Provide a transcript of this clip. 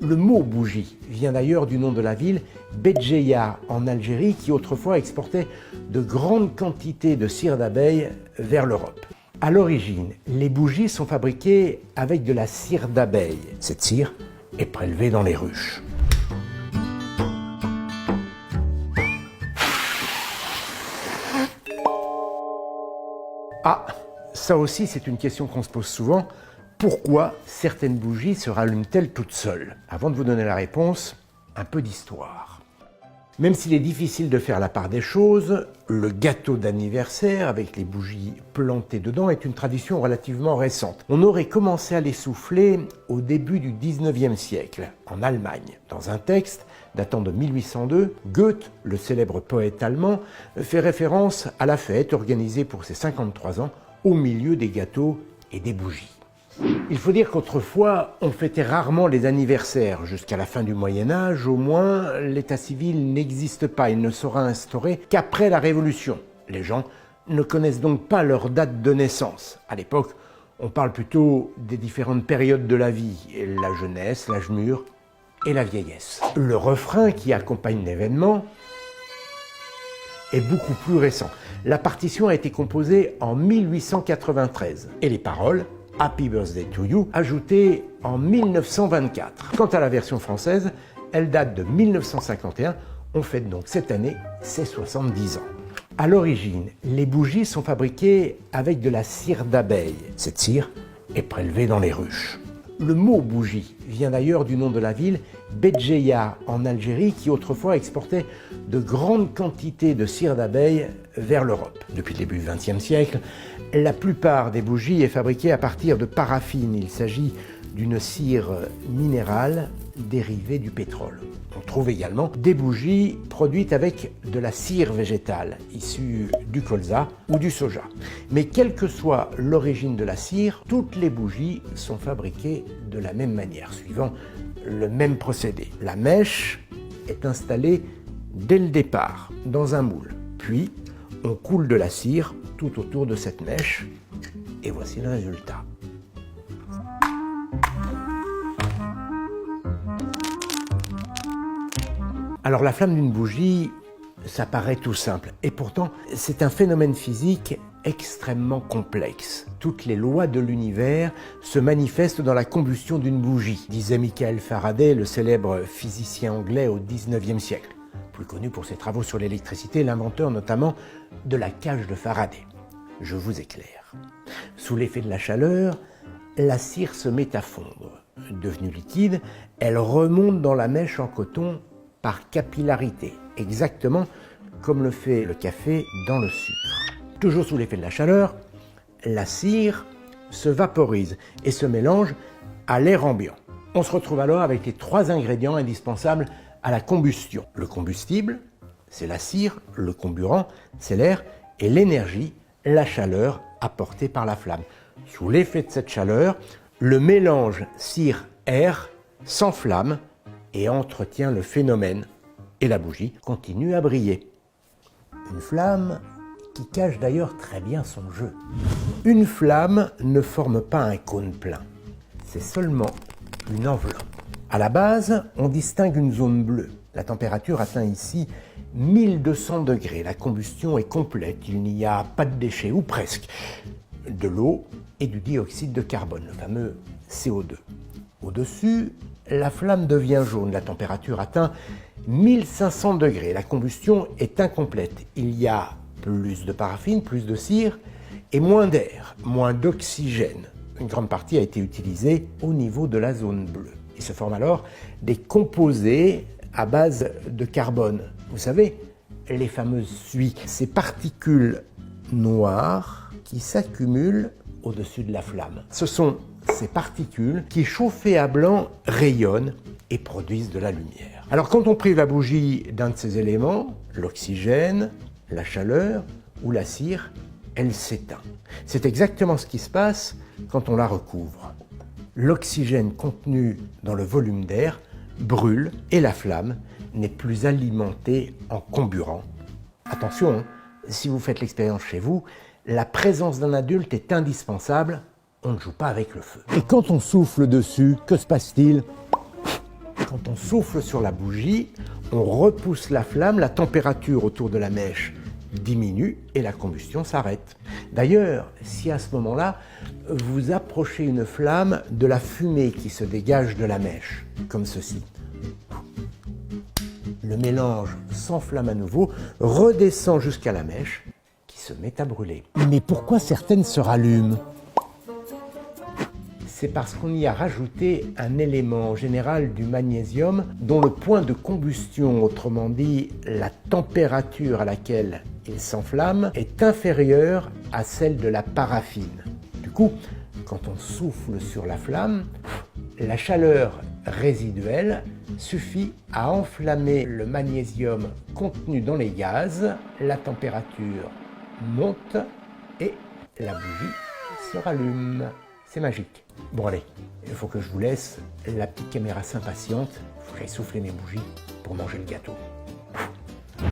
Le mot bougie vient d'ailleurs du nom de la ville Béjaïa en Algérie qui autrefois exportait de grandes quantités de cire d'abeille vers l'Europe. À l'origine, les bougies sont fabriquées avec de la cire d'abeille. Cette cire est prélevée dans les ruches. Ah, ça aussi c'est une question qu'on se pose souvent. Pourquoi certaines bougies se rallument-elles toutes seules? Avant de vous donner la réponse, un peu d'histoire. Même s'il est difficile de faire la part des choses, le gâteau d'anniversaire avec les bougies plantées dedans est une tradition relativement récente. On aurait commencé à les souffler au début du 19e siècle, en Allemagne. Dans un texte datant de 1802, Goethe, le célèbre poète allemand, fait référence à la fête organisée pour ses 53 ans au milieu des gâteaux et des bougies. Il faut dire qu'autrefois, on fêtait rarement les anniversaires. Jusqu'à la fin du Moyen-Âge, au moins, l'état civil n'existe pas. Il ne sera instauré qu'après la Révolution. Les gens ne connaissent donc pas leur date de naissance. À l'époque, on parle plutôt des différentes périodes de la vie, la jeunesse, l'âge mûr et la vieillesse. Le refrain qui accompagne l'événement est beaucoup plus récent. La partition a été composée en 1893 et les paroles « Happy Birthday to You » ajoutées en 1924. Quant à la version française, elle date de 1951. On fête donc cette année ses 70 ans. À l'origine, les bougies sont fabriquées avec de la cire d'abeille. Cette cire est prélevée dans les ruches. Le mot bougie vient d'ailleurs du nom de la ville Béjaïa en Algérie qui autrefois exportait de grandes quantités de cire d'abeille vers l'Europe. Depuis le début du XXe siècle, la plupart des bougies est fabriquée à partir de paraffine. Il s'agit d'une cire minérale dérivée du pétrole. On trouve également des bougies produites avec de la cire végétale, issue du colza ou du soja. Mais quelle que soit l'origine de la cire, toutes les bougies sont fabriquées de la même manière, suivant le même procédé. La mèche est installée dès le départ dans un moule. Puis, on coule de la cire tout autour de cette mèche et voici le résultat. Alors la flamme d'une bougie, ça paraît tout simple et pourtant c'est un phénomène physique extrêmement complexe. Toutes les lois de l'univers se manifestent dans la combustion d'une bougie, disait Michael Faraday, le célèbre physicien anglais au XIXe siècle. Plus connu pour ses travaux sur l'électricité, l'inventeur notamment de la cage de Faraday. Je vous éclaire. Sous l'effet de la chaleur, la cire se met à fondre. Devenue liquide, elle remonte dans la mèche en coton par capillarité, exactement comme le fait le café dans le sucre. Toujours sous l'effet de la chaleur, la cire se vaporise et se mélange à l'air ambiant. On se retrouve alors avec les 3 ingrédients indispensables à la combustion. Le combustible, c'est la cire, le comburant, c'est l'air, et l'énergie, la chaleur apportée par la flamme. Sous l'effet de cette chaleur, le mélange cire-air s'enflamme et entretient le phénomène, et la bougie continue à briller. Une flamme qui cache d'ailleurs très bien son jeu. Une flamme ne forme pas un cône plein, c'est seulement une enveloppe. À la base, on distingue une zone bleue. La température atteint ici 1200 degrés. La combustion est complète, il n'y a pas de déchets, ou presque. De l'eau et du dioxyde de carbone, le fameux CO2. Au-dessus, la flamme devient jaune. La température atteint 1500 degrés. La combustion est incomplète. Il y a plus de paraffine, plus de cire et moins d'air, moins d'oxygène. Une grande partie a été utilisée au niveau de la zone bleue. Il se forment alors des composés à base de carbone. Vous savez, les fameuses suies, ces particules noires qui s'accumulent au-dessus de la flamme. Ce sont ces particules qui, chauffées à blanc, rayonnent et produisent de la lumière. Alors quand on prive la bougie d'un de ces éléments, l'oxygène, la chaleur ou la cire, elle s'éteint. C'est exactement ce qui se passe quand on la recouvre. L'oxygène contenu dans le volume d'air brûle et la flamme n'est plus alimentée en comburant. Attention, si vous faites l'expérience chez vous, la présence d'un adulte est indispensable, on ne joue pas avec le feu. Et quand on souffle dessus, que se passe-t-il ? Quand on souffle sur la bougie, on repousse la flamme, la température autour de la mèche diminue et la combustion s'arrête. D'ailleurs, si à ce moment-là, vous approchez une flamme de la fumée qui se dégage de la mèche, comme ceci, le mélange s'enflamme à nouveau, redescend jusqu'à la mèche qui se met à brûler. Mais pourquoi certaines se rallument ? C'est parce qu'on y a rajouté un élément en général du magnésium dont le point de combustion, autrement dit la température à laquelle il s'enflamme, est inférieure à celle de la paraffine. Du coup, quand on souffle sur la flamme, la chaleur résiduelle suffit à enflammer le magnésium contenu dans les gaz, la température monte et la bougie se rallume. C'est magique. Bon allez, il faut que je vous laisse, la petite caméra s'impatiente, il faut que j'aille souffler mes bougies pour manger le gâteau.